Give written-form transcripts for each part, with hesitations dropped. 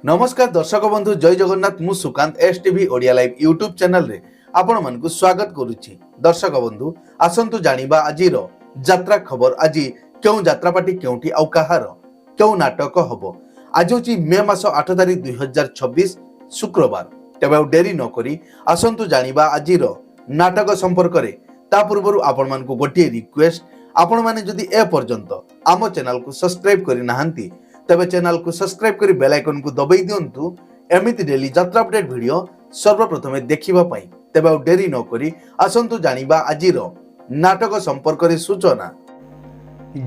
नमस्कार दर्शक बंधु जय जगन्नाथ मु Sukant S TV Odia live YouTube channel रे आपण मानकु स्वागत करूची। दर्शक बंधु आसंतु जानिबा आजिरो यात्रा खबर। आज क्यों यात्रा पार्टी केउठी आउ कहार क्यों नाटक हबो। आज होची मे मास 8 तारिख 2026 शुक्रवार। तेबे डेरी न करी आसंतु जानिबा आजिरो नाटक संपर्क रे। ता पूर्वरु आपण मानकु गोटिए रिक्वेस्ट, आपण माने जदि ए पर्यंत आम चैनल को सब्सक्राइब करि नाहंती तबे चैनल को सब्सक्राइब करी बेल आइकन को दबाई दियंतु एमिति डेली यात्रा अपडेट वीडियो सर्वप्रथमे देखिबा पई। तबे डेरी न करी आसंतु जानिबा आजिरो नाटक संपर्क रे सूचना।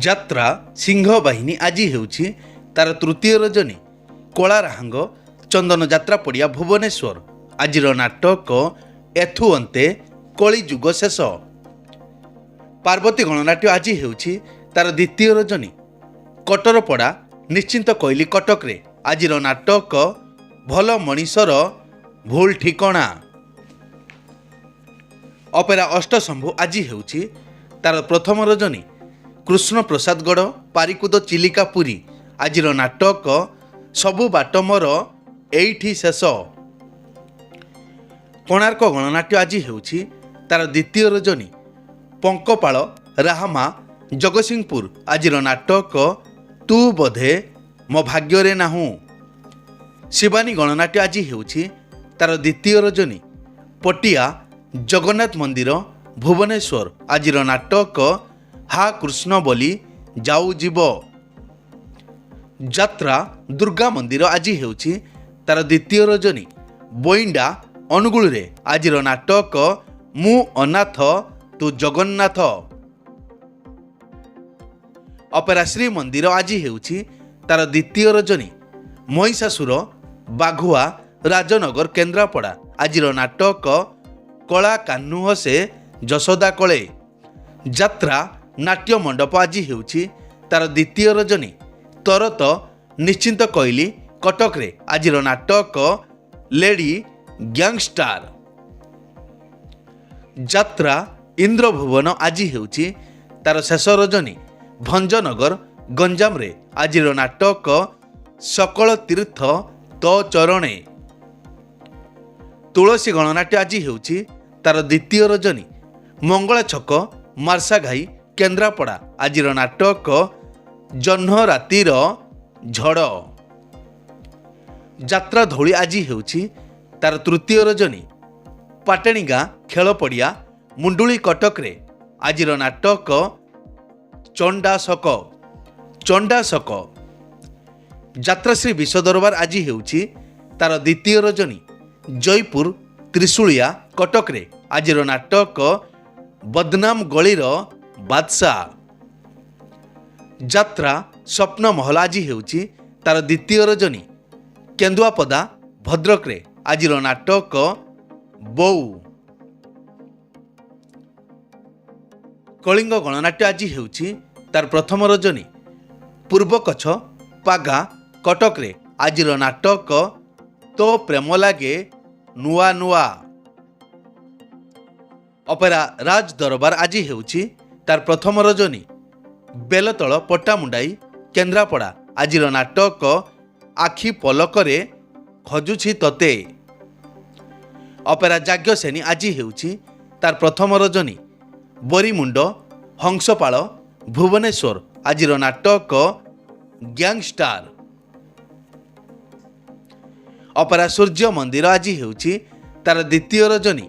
यात्रा सिंह बाहिनी आज हेउछि तार तृतीय रजनी कोलाराहांग चंदन यात्रा पड़िया भुवनेश्वर। आजिरो नाटक एथु अंते कली जुग शेष। पार्वती गणनाट्य आज हेउछि तार द्वितीय रजनी कटरपड़ा निश्चिंत कोइली कटक रे। आजिर नाटक भल मनीषर भूल ठिकणा। अपेरा अष्टशंभु आज हेउछि तार प्रथम रजनी कृष्ण प्रसादगढ़ पारिकुद चिलिका पुरी। आजिर नाटक सबु बाट मोर एइठी शेष। कोणार्क गणनाट्य आज हेउछि तार द्वितीय रजनी पंकपाल राहमा जगतसिंहपुर। आजिर नाटक तू बोधे मो भाग्य नाहू। शिवानी गणनाट्य आज हेउछि तार द्वितीय रजनी पटिया जगन्नाथ मंदिर भुवनेश्वर। आजिर नाटक हा कृष्ण बोली जाऊ जीव। यात्रा दुर्गा मंदिर आज हेउछि तार द्वितीय रजनी बोइंडा अनुगुल रे। आजिर नाटक मु अनाथ तू जगन्नाथ। अपेरा श्री मंदिर आज हेउछि तार द्वितीय रजनी महिषासुर बाघुआ राजनगर केन्द्रापड़ा। आजिर नाटक कला कान्हू हसे जशोदा कले। यात्रा नाट्य मंडप आज हेउछि तार द्वितीय रजनी तरत निश्चिंत कोइली कटक रे। आजिर नाटक लेडी गैंगस्टार। यात्रा इंद्रभुवन आज हेउछि तार शेष रजनी भंजनगर गंजाम रे। आजिर नाटक सकल तीर्थ तो चरणे। तुलसी गणनाट्य आज हेउछि तार द्वितीय रजनी मंगला छक मार्साघाई केन्द्रापड़ा। आजिर नाटक जह्न रातिर झड़। यात्रा धौली आज हेउछि तार तृतीय रजनी पाटणीगाँ खेल पड़िया मुंडुली कटक रे। आजिर नाटक चंडाशक। यात्रा श्री विश्व दरबार आज हेउछि तार द्वितीय रजनी जयपुर त्रिशूलिया कटक रे। आजिर नाटक बदनाम गलीर बादशाह। यात्रा स्वप्न महल आज हेउछि तार द्वितीय रजनी केन्दुआपदा भद्रक रे। आजिर नाटक बौ। कलिंग गणनाट्य आज हेउछि तार प्रथम रजनी पूर्व कच्छ पागा कटक रे। आजिर नाटक तो प्रेम लागे नुआ नुआ। अपेरा राज दरबार आज हेउछि तार प्रथम रजनी बेलतल पट्टामुंडाई केन्द्रापड़ा। आजिर नाटक आखि पलकरे खजुछि तते। अपेरा जाग्यसेनी आज हेउछि तार प्रथम रजनी बोरीमुंड हंसपाल भुवनेश्वर। आजिर नाटक गैंगस्टार। अपेरा सूर्य मंदिर आज हेउछि तार द्वितीय रजनी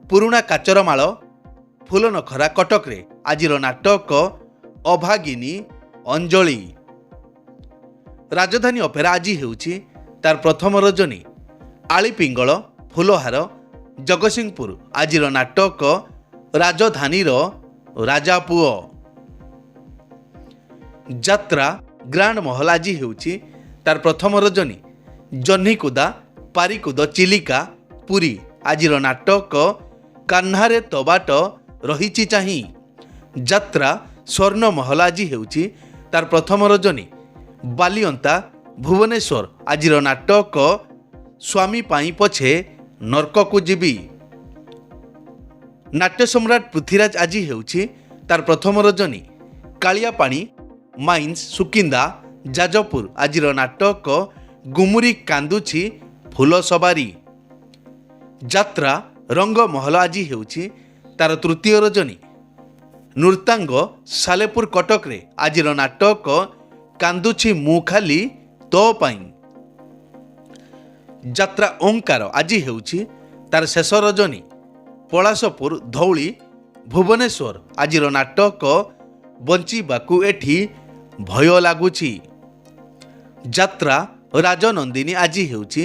पुरुणा काचरमाल फूलनखरा कटक रे। आजिर नाटक अभागिनी अंजलि। राजधानी अपेरा आज हेउछि तार प्रथम रजनी आलीपिंगल फूलहार जगतसिंहपुर। आजिर नाटक राजधानीर राजापुओ। यात्रा ग्रांड महल आज हेउछि तार प्रथम रजनी जह्नीकुदा पारिकुद चिलिका पुरी। आजिर नाटक कान्हारे तबाट रहिछि चाही। यात्रा स्वर्ण महल आज हेउछि तार प्रथम रजनी बालियंता भुवनेश्वर। आजिर नाटक स्वामी पाई पछे नरककु जीवी। नाट्य सम्राट पृथ्वीराज आज हेउछि तार प्रथम रजनी कालियापाणी माइन्स सुकिंदा जाजपुर। आजिर नाटक ଗୁମୁରି କାନ୍ଦୁଛି ଫୁଲ ସବାରି। ଯାତ୍ରା ରଙ୍ଗମହଲ ଆଜି ହେଉଛି ତାର ତୃତୀୟ ରଜନୀ। ନୃତ୍ୟାଙ୍ଗ ସାଲେପୁର କଟକରେ ଆଜିର ନାଟକ କାନ୍ଦୁଛି ମୁଁ ଖାଲି ତୋ ପାଇଁ। ଯାତ୍ରା ଓଙ୍କାର ଆଜି ହେଉଛି ତାର ଶେଷ ରଜନୀ। ପଳାଶପୁର ଧଉଳି ଭୁବନେଶ୍ୱର ଆଜିର ନାଟକ ବଞ୍ଚିବାକୁ ଏଠି ଭୟ ଲାଗୁଛି। ଯାତ୍ରା ରାଜନନ୍ଦିନୀ ଆଜି ହେଉଛି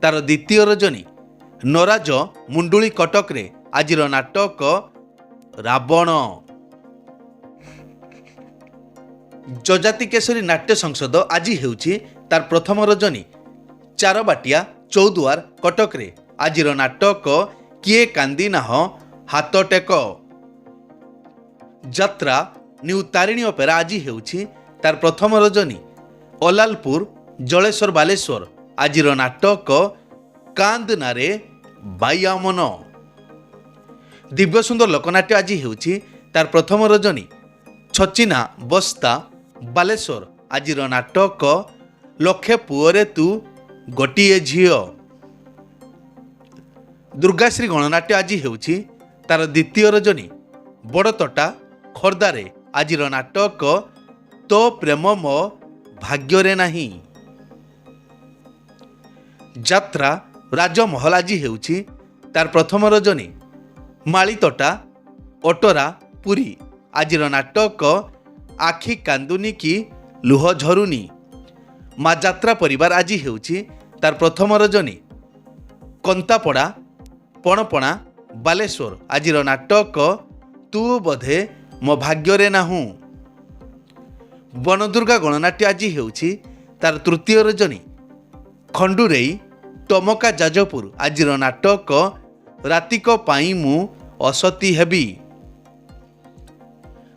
ତାର ଦ୍ୱିତୀୟ ରଜନୀ। ନରାଜ ମୁଣ୍ଡୁଳି କଟକରେ ଆଜିର ନାଟକ ରାବଣ। ଯଜାତି କେଶରୀ ନାଟ୍ୟ ସଂସଦ ଆଜି ହେଉଛି ତାର ପ୍ରଥମ ରଜନୀ। ଚାରବାଟିଆ ଚୌଦୁଆର କଟକରେ ଆଜିର ନାଟକ କିଏ କାନ୍ଦି ନାହ ହାତ ଟେକ। ଯାତ୍ରା ନ୍ୟୁ ତାରିଣୀ ଅପେରା ଆଜି ହେଉଛି ତାର ପ୍ରଥମ ରଜନୀ। ଅଲାଲପୁର ଜଳେଶ୍ୱର ବାଲେଶ୍ୱର ଆଜିର ନାଟକ କାନ୍ଦ ନାରେ ବାଇଆ ମନ। ଦିବ୍ୟସୁନ୍ଦର ଲୋକନାଟ୍ୟ ଆଜି ହେଉଛି ତାର ପ୍ରଥମ ରଜନୀ। ଛଚିନା ବସ୍ତା ବାଲେଶ୍ୱର ଆଜିର ନାଟକ ଲକ୍ଷେ ପୁଅରେ ତୁ ଗୋଟିଏ ଝିଅ। ଦୁର୍ଗାଶ୍ରୀ ଗଣନାଟ୍ୟ ଆଜି ହେଉଛି ତାର ଦ୍ୱିତୀୟ ରଜନୀ। ବଡ଼ତୋଟା ଖୋର୍ଦ୍ଧାରେ ଆଜିର ନାଟକ ତୋ ପ୍ରେମ ମୋ ଭାଗ୍ୟରେ ନାହିଁ। ଯାତ୍ରା ରାଜମହଲ ଆଜି ହେଉଛି ତାର ପ୍ରଥମ ରଜନୀ। ମାଳିତୋଟା ଅଟରା ପୁରୀ ଆଜିର ନାଟକ ଆଖି କାନ୍ଦୁନି କି ଲୁହ ଝରୁନି। ମା ଯାତ୍ରା ପରିବାର ଆଜି ହେଉଛି ତାର ପ୍ରଥମ ରଜନୀ। କନ୍ତାପଡ଼ା ପଣପଣା ବାଲେଶ୍ୱର ଆଜିର ନାଟକ ତୁ ବୋଧେ ମୋ ଭାଗ୍ୟରେ ନାହୁଁ। ବନଦୁର୍ଗା ଗଣନାଟ୍ୟ ଆଜି ହେଉଛି ତାର ତୃତୀୟ ରଜନୀ। ଖଣ୍ଡୁରେଇ ଟମକା ଯାଜପୁର ଆଜିର ନାଟକ ରାତିକ ପାଇଁ ମୁଁ ଅସତୀ ହେବି।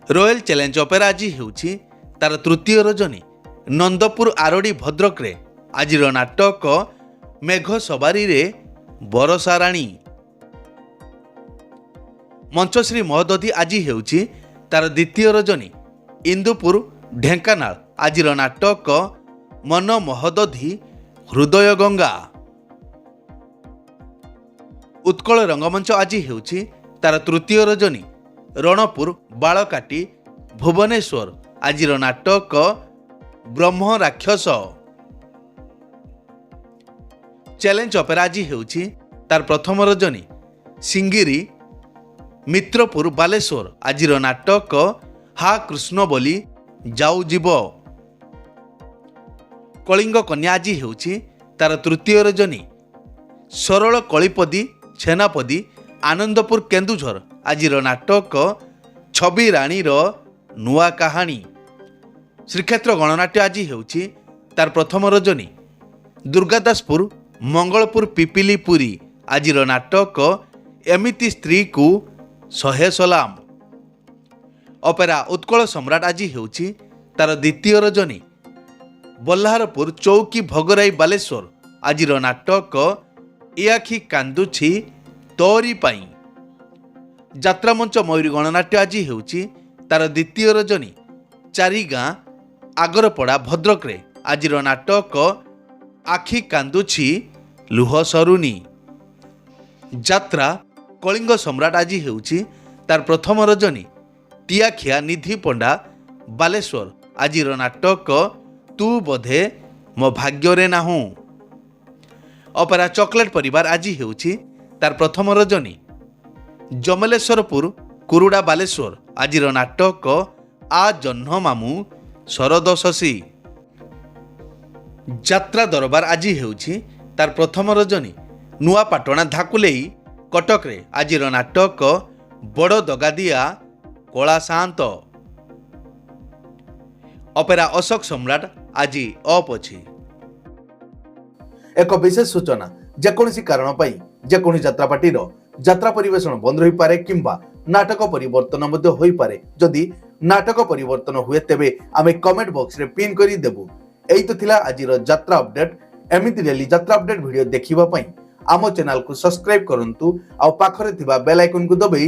ରୟାଲ ଚ୍ୟାଲେଞ୍ଜ ଅପେରା ଆଜି ହେଉଛି ତାର ତୃତୀୟ ରଜନୀ। ନନ୍ଦପୁର ଆରଡ଼ି ଭଦ୍ରକରେ ଆଜିର ନାଟକ ମେଘ ସବାରିରେ ବରଷା ରାଣୀ। ମଞ୍ଚଶ୍ରୀ ମହୋଦଧି ଆଜି ହେଉଛି ତାର ଦ୍ୱିତୀୟ ରଜନୀ। ଇନ୍ଦୁପୁର ଢେଙ୍କାନାଳ ଆଜିର ନାଟକ ମନ ମହୋଦଧି ହୃଦୟ ଗଙ୍ଗା। ଉତ୍କଳ ରଙ୍ଗମଞ୍ଚ ଆଜି ହେଉଛି ତାର ତୃତୀୟ ରଜନୀ। ରଣପୁର ବାଳକାଟି ଭୁବନେଶ୍ୱର ଆଜିର ନାଟକ ବ୍ରହ୍ମ ରାକ୍ଷସ। ଚ୍ୟାଲେଞ୍ଜ ଅପେରା ଆଜି ହେଉଛି ତାର ପ୍ରଥମ ରଜନୀ। ସିଙ୍ଗିରି ମିତ୍ରପୁର ବାଲେଶ୍ୱର ଆଜିର ନାଟକ ହା କୃଷ୍ଣ ବୋଲି ଯାଉ ଯିବ। କଳିଙ୍ଗ କନ୍ୟା ଆଜି ହେଉଛି ତାର ତୃତୀୟ ରଜନୀ। ସରଳ କଳିପଦୀ ଛେନାପଦୀ ଆନନ୍ଦପୁର କେନ୍ଦୁଝର ଆଜିର ନାଟକ ଛବି ରାଣୀର ନୂଆ କାହାଣୀ। ଶ୍ରୀକ୍ଷେତ୍ର ଗଣନାଟ୍ୟ ଆଜି ହେଉଛି ତାର ପ୍ରଥମ ରଜନୀ। ଦୁର୍ଗାଦାସପୁର ମଙ୍ଗଳପୁର ପିପିଲି ପୁରୀ ଆଜିର ନାଟକ ଏମିତି ସ୍ତ୍ରୀକୁ ଶହେ ସଲାମ। ଅପେରା ଉତ୍କଳ ସମ୍ରାଟ ଆଜି ହେଉଛି ତାର ଦ୍ୱିତୀୟ ରଜନୀ। ବଲ୍ଲାହାରପୁର ଚୌକି ଭୋଗରାଇ ବାଲେଶ୍ୱର ଆଜିର ନାଟକ ଏ ଆଖି କାନ୍ଦୁଛି ତୋରି ପାଇଁ। ଯାତ୍ରାମଞ୍ଚ ମୟୂରୀ ଗଣନାଟ୍ୟ ଆଜି ହେଉଛି ତାର ଦ୍ୱିତୀୟ ରଜନୀ। ଚାରିଗାଁ ଆଗରପଡ଼ା ଭଦ୍ରକରେ ଆଜିର ନାଟକ ଆଖି କାନ୍ଦୁଛି ଲୁହ ସରୁନି। ଯାତ୍ରା କଳିଙ୍ଗ ସମ୍ରାଟ ଆଜି ହେଉଛି ତାର ପ୍ରଥମ ରଜନୀ। ଟିଆଖିଆ ନିଧି ପଣ୍ଡା ବାଲେଶ୍ୱର ଆଜିର ନାଟକ ତୁ ବୋଧେ ମୋ ଭାଗ୍ୟରେ ନାହୁଁ। ଅପେରା ଚକୋଲେଟ୍ ପରିବାର ଆଜି ହେଉଛି ତାର ପ୍ରଥମ ରଜନୀ। ଜମଲେଶ୍ୱରପୁର କୁରୁଡ଼ା ବାଲେଶ୍ୱର ଆଜିର ନାଟକ ଆ ଜହ୍ନ ମାମୁଁ ଶରଦ ଶଶୀ। ଯାତ୍ରା ଦରବାର ଆଜି ହେଉଛି ତାର ପ୍ରଥମ ରଜନୀ। ନୂଆପାଟଣା ଧାକୁଲେଇ କଟକରେ ଆଜିର ନାଟକ ବଡ଼ ଦଗାଦିଆ କଳା ସାନ୍ତ। ଅପେରା ଅଶୋକ ସମ୍ରାଟ ଆଜି ଅଫ୍ ଅଛି। ଏକ ବିଶେଷ ସୂଚନା, ଯେକୌଣସି କାରଣ ପାଇଁ ଯେକୌଣସି ଯାତ୍ରାପାର୍ଟିର ଯାତ୍ରା ପରିବେଷଣ ବନ୍ଦ ରହିପାରେ କିମ୍ବା ନାଟକ ପରିବର୍ତ୍ତନ ମଧ୍ୟ ହୋଇପାରେ। ଯଦି ନାଟକ ପରିବର୍ତ୍ତନ ହୁଏ ତେବେ ଆମେ କମେଣ୍ଟ ବକ୍ସରେ ପିନ୍ କରି ଦେବୁ। ଏଇ ତ ଥିଲା ଆଜିର ଯାତ୍ରା ଅପଡେଟ୍। ଏମିତି ଡେଲି ଯାତ୍ରା ଅପଡେଟ୍ ଭିଡ଼ିଓ ଦେଖିବା ପାଇଁ ଆମ ଚ୍ୟାନେଲକୁ ସବସ୍କ୍ରାଇବ କରନ୍ତୁ ଆଉ ପାଖରେ ଥିବା ବେଲ୍ ଆଇକନକୁ ଦବାଇ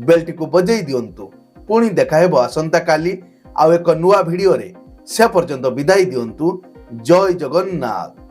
ବେଲଟିକୁ ବଜାଇ ଦିଅନ୍ତୁ। ପୁଣି ଦେଖା ହେବ ଆସନ୍ତାକାଲି ଆଉ ଏକ ନୂଆ ଭିଡ଼ିଓରେ। ସେ ପର୍ଯ୍ୟନ୍ତ ବିଦାୟ ଦିଅନ୍ତୁ। ଜୟ ଜଗନ୍ନାଥ।